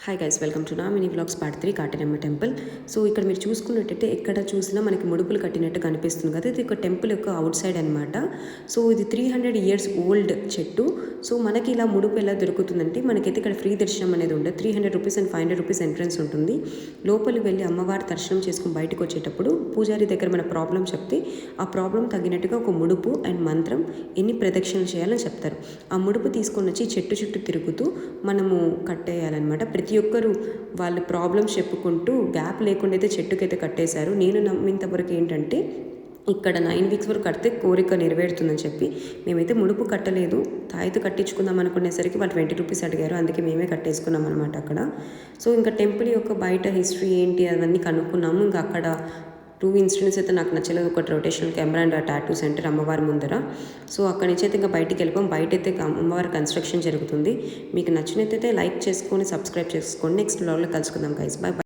Hi guys, welcome to నా mini vlogs part 3 Kataramma temple. So ఇక్కడ మీరు చూసుకున్నట్టయితే ఎక్కడ చూసినా మనకి ముడుపులు కట్టినట్టు కనిపిస్తుంది కదా. ఇది ఒక టెంపుల్ యొక్క అవుట్ సైడ్ అనమాట. సో ఇది 300 years ఓల్డ్ చెట్టు. సో మనకి ఇలా ముడుపు ఎలా దొరుకుతుందంటే, మనకైతే ఇక్కడ ఫ్రీ దర్శనం అనేది ఉండదు. 300 రూపీస్ అండ్ 500 రూపీస్ ఎంట్రన్స్ ఉంటుంది. లోపలికి వెళ్ళి అమ్మవారి దర్శనం చేసుకుని బయటకు వచ్చేటప్పుడు పూజారి దగ్గర మన ప్రాబ్లం చెప్తే ఆ ప్రాబ్లం తగినట్టుగా ఒక ముడుపు అండ్ మంత్రం ఎన్ని ప్రదక్షిణలు చేయాలని చెప్తారు. ఆ ముడుపు తీసుకొని వచ్చి చెట్టు చుట్టూ తిరుగుతూ మనము కట్టేయాలన్నమాట. ప్రతి ఒక్కరు వాళ్ళ ప్రాబ్లమ్స్ చెప్పుకుంటూ గ్యాప్ లేకుండా అయితే చెట్టుకైతే కట్టేశారు. నేను నమ్మినంతవరకు ఏంటంటే, ఇక్కడ 9 weeks వరకు కడితే కోరిక నెరవేరుతుందని చెప్పి మేమైతే ముడుపు కట్టలేదు. తాయితు కట్టించుకుందాం అనుకునేసరికి వాళ్ళు 20 రూపీస్ అడిగారు. అందుకే మేమే కట్టేసుకున్నాం అనమాట అక్కడ. సో ఇంకా టెంపుల్ యొక్క బయట హిస్టరీ ఏంటి అవన్నీ కనుక్కున్నాము. ఇంకా అక్కడ 2 ఇన్సిడెంట్స్ అయితే నాకు నచ్చలేదు. ఒకటి rotational camera and tattoo centre అమ్మవారి ముందర. సో అక్కడి నుంచి అయితే ఇంకా బయటికి వెళ్ళిపోం. బయట అయితే అమ్మవారి కన్స్ట్రక్షన్ జరుగుతుంది. మీకు నచ్చినట్టయితే లైక్ చేసుకొని సబ్స్క్రైబ్ చేసుకోండి. నెక్స్ట్ వ్లాగ్లో కలుసుకుందాం గైస్. బై.